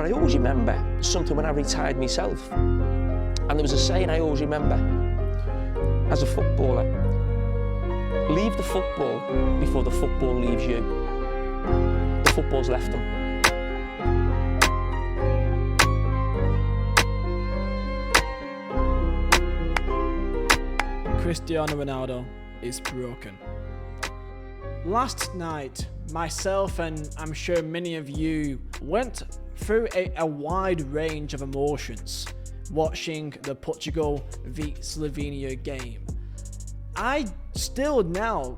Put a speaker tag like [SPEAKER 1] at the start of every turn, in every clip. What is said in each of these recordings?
[SPEAKER 1] But I always remember something when I retired myself. And there was a saying I always remember as a footballer: leave the football before the football leaves you. The football's left them.
[SPEAKER 2] Cristiano Ronaldo is broken. Last night, myself and I'm sure many of you went through a wide range of emotions watching the Portugal v Slovenia game. I still now,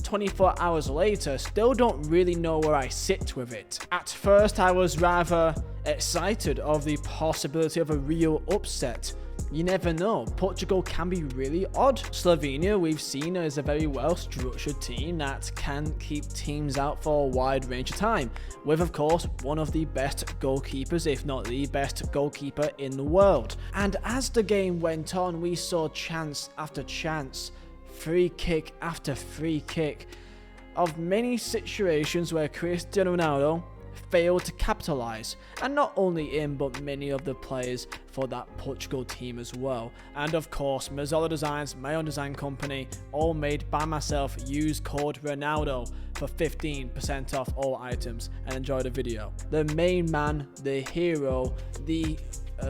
[SPEAKER 2] 24 hours later, still don't really know where I sit with it. At first I was rather excited of the possibility of a real upset. You never know, Portugal can be really odd. Slovenia, we've seen, is a very well-structured team that can keep teams out for a wide range of time, with of course one of the best goalkeepers, if not the best goalkeeper in the world. And as the game went on, we saw chance after chance, free kick after free kick, of many situations where Cristiano Ronaldo failed to capitalise, and not only him but many of the players for that Portugal team as well. And of course, Mazola Designs, my own design company, all made by myself. Use code Ronaldo for 15% off all items, and enjoy the video. The main man, the hero, the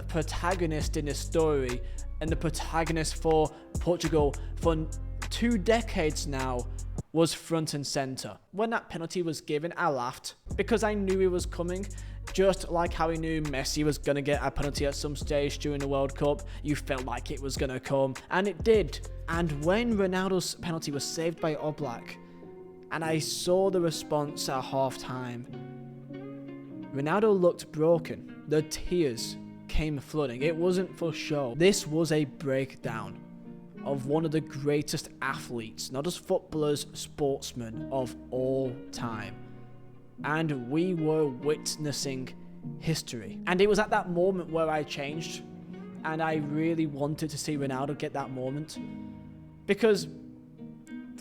[SPEAKER 2] protagonist in the story, and the protagonist for Portugal for 2 decades now, was front and center. When that penalty was given, I laughed because I knew it was coming. Just like how we knew Messi was going to get a penalty at some stage during the World Cup, you felt like it was going to come, and it did. And when Ronaldo's penalty was saved by Oblak, and I saw the response at half-time, Ronaldo looked broken. The tears came flooding. It wasn't for show. This was a breakdown of one of the greatest athletes, not just footballers, sportsmen of all time. And we were witnessing history. And it was at that moment where I changed, and I really wanted to see Ronaldo get that moment. Because,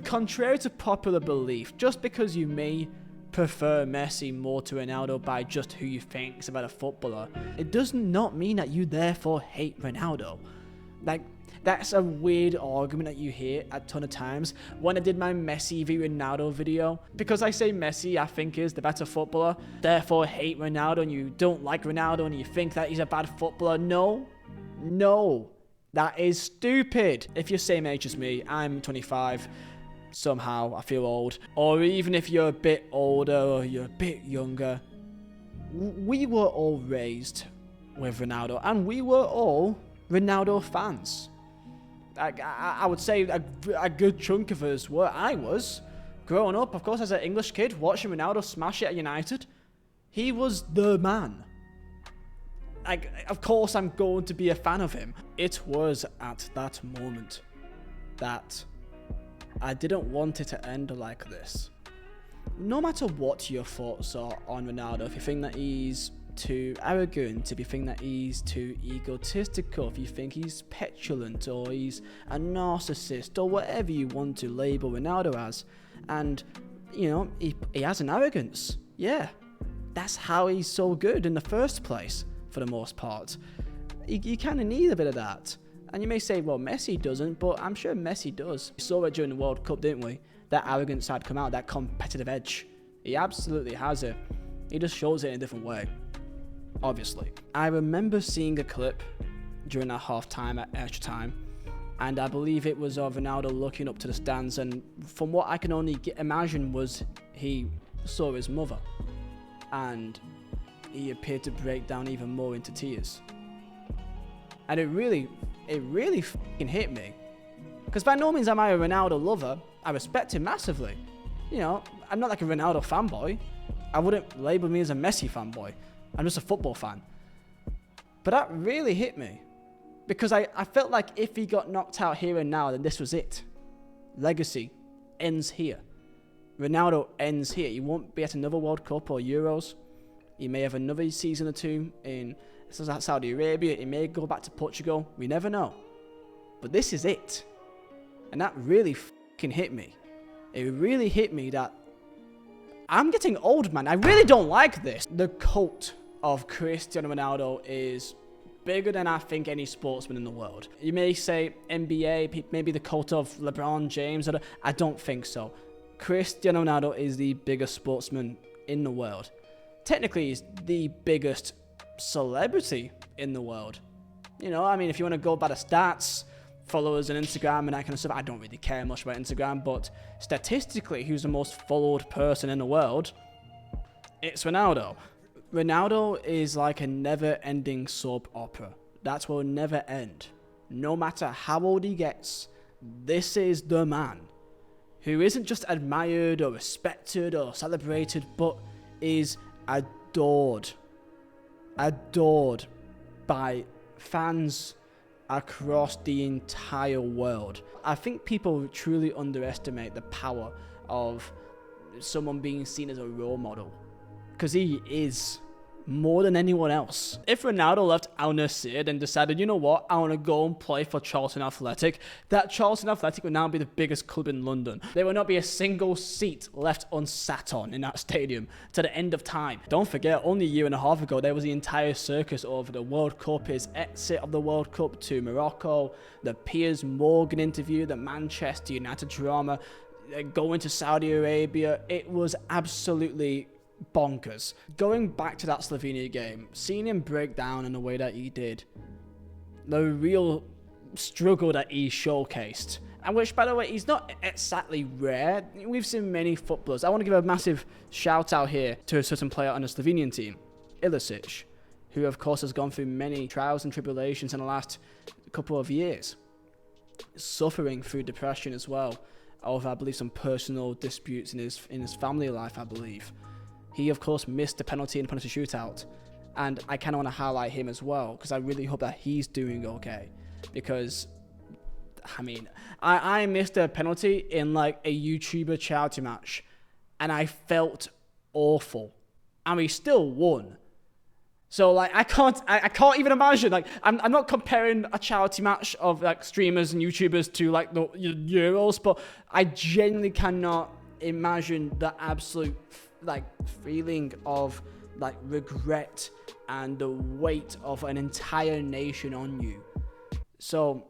[SPEAKER 2] contrary to popular belief, just because you may prefer Messi more to Ronaldo by just who you think is about a footballer, it does not mean that you therefore hate Ronaldo. That's a weird argument that you hear a ton of times. When I did my Messi v Ronaldo video, because I say Messi I think is the better footballer, therefore hate Ronaldo, and you don't like Ronaldo and you think that he's a bad footballer. No, that is stupid. If you're same age as me, I'm 25, somehow I feel old, or even if you're a bit older or you're a bit younger, we were all raised with Ronaldo, and we were all Ronaldo fans. I would say a good chunk of us were. I was. Growing up, of course, as an English kid, watching Ronaldo smash it at United, he was the man. Of course, I'm going to be a fan of him. It was at that moment that I didn't want it to end like this. No matter what your thoughts are on Ronaldo, if you think that he's too arrogant, if you think that he's too egotistical, if you think he's petulant or he's a narcissist or whatever you want to label Ronaldo as, and you know, he has an arrogance. Yeah, that's how he's so good in the first place for the most part. You kind of need a bit of that. And you may say, well, Messi doesn't, but I'm sure Messi does. We saw it during the World Cup, didn't we? That arrogance had come out, that competitive edge. He absolutely has it. He just shows it in a different way. Obviously. I remember seeing a clip during that half-time at extra time, and I believe it was of Ronaldo looking up to the stands, and from what I can only imagine was he saw his mother, and he appeared to break down even more into tears. And it really fucking hit me, because by no means am I a Ronaldo lover. I respect him massively. You know, I'm not like a Ronaldo fanboy. I wouldn't label me as a Messi fanboy. I'm just a football fan. But that really hit me, because I felt like if he got knocked out here and now, then this was it. Legacy ends here. Ronaldo ends here. He won't be at another World Cup or Euros. He may have another season or two in Saudi Arabia. He may go back to Portugal. We never know. But this is it. And that really fucking hit me. It really hit me that I'm getting old, man. I really don't like this. The cult of Cristiano Ronaldo is bigger than I think any sportsman in the world. You may say NBA, maybe the cult of LeBron James. I don't think so. Cristiano Ronaldo is the biggest sportsman in the world. Technically, he's the biggest celebrity in the world. You know, I mean, if you want to go by the stats, followers on Instagram and that kind of stuff, I don't really care much about Instagram, but statistically, who's the most followed person in the world? It's Ronaldo. Ronaldo is like a never-ending soap opera. That will never end. No matter how old he gets, this is the man who isn't just admired or respected or celebrated, but is adored by fans across the entire world. I think people truly underestimate the power of someone being seen as a role model, because he is more than anyone else. If Ronaldo left Al Nassr and decided, you know what, I want to go and play for Charlton Athletic, that Charlton Athletic would now be the biggest club in London. There would not be a single seat left unsat on in that stadium to the end of time. Don't forget, only a year and a half ago, there was the entire circus over the World Cup, his exit of the World Cup to Morocco, the Piers Morgan interview, the Manchester United drama, going to Saudi Arabia. It was absolutely bonkers. Going back to that Slovenia game, seeing him break down in the way that he did, the real struggle that he showcased, and which, by the way, he's not exactly rare. We've seen many footballers. I want to give a massive shout out here to a certain player on the Slovenian team, Ilicic, who of course has gone through many trials and tribulations in the last couple of years, suffering through depression as well, of, I believe, some personal disputes in his family life, I believe. He, of course, missed the penalty in the penalty shootout. And I kind of want to highlight him as well, because I really hope that he's doing okay. Because, I mean, I missed a penalty in, like, a YouTuber charity match. And I felt awful. And we still won. So, like, I can't even imagine. Like, I'm not comparing a charity match of, like, streamers and YouTubers to, like, the Euros. But I genuinely cannot imagine the absolute like feeling of like regret and the weight of an entire nation on you. So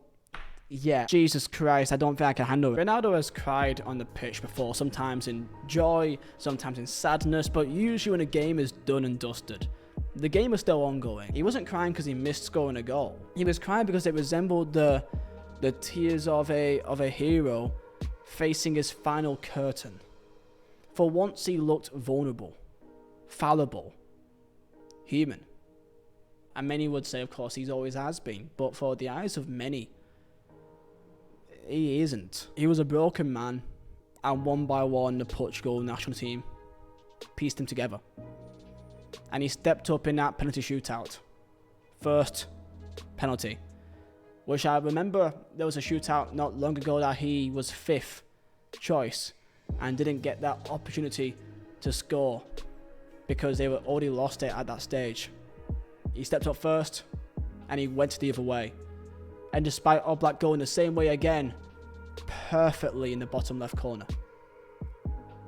[SPEAKER 2] yeah, Jesus Christ, I don't think I can handle it. Ronaldo has cried on the pitch before, sometimes in joy, sometimes in sadness, but usually when a game is done and dusted, the game is still ongoing. He wasn't crying because he missed scoring a goal. He was crying because it resembled the tears of a hero facing his final curtain. For once he looked vulnerable, fallible, human. And many would say, of course, he always has been. But for the eyes of many, he isn't. He was a broken man. And one by one, the Portugal national team pieced him together. And he stepped up in that penalty shootout. First penalty. Which I remember there was a shootout not long ago that he was 5th choice and didn't get that opportunity to score because they were already lost it at that stage. He stepped up first and he went the other way. And despite Oblak going the same way again, perfectly in the bottom left corner.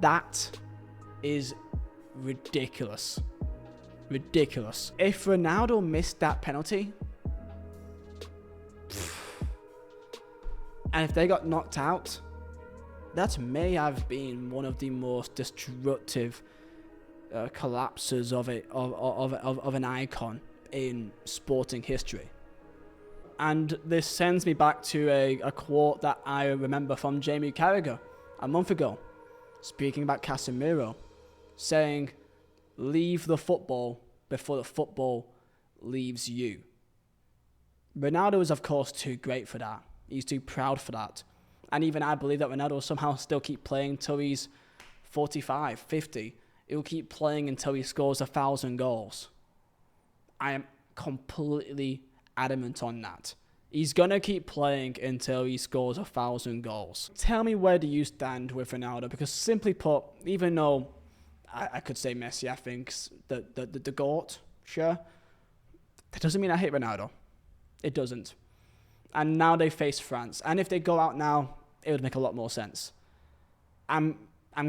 [SPEAKER 2] That is ridiculous. Ridiculous. If Ronaldo missed that penalty, and if they got knocked out, that may have been one of the most destructive collapses of an icon in sporting history. And this sends me back to a quote that I remember from Jamie Carragher a month ago, speaking about Casemiro, saying, "Leave the football before the football leaves you." Ronaldo is, of course, too great for that. He's too proud for that. And even I believe that Ronaldo will somehow still keep playing until he's 45, 50. He'll keep playing until he scores 1,000 goals. I am completely adamant on that. He's going to keep playing until he scores 1,000 goals. Tell me, where do you stand with Ronaldo? Because simply put, even though I could say Messi, I think, the GOAT, sure, that doesn't mean I hate Ronaldo. It doesn't. And now they face France. And if they go out now, it would make a lot more sense. I'm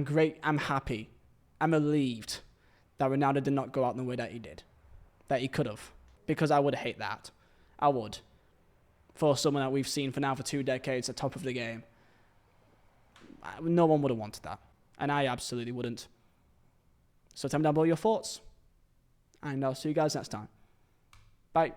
[SPEAKER 2] great. I'm happy. I'm relieved that Ronaldo did not go out in the way that he did. that he could have, because I would hate that. I would. For someone that we've seen for 2 decades, at top of the game. No one would have wanted that. And I absolutely wouldn't. So tell me down below your thoughts. And I'll see you guys next time. Bye.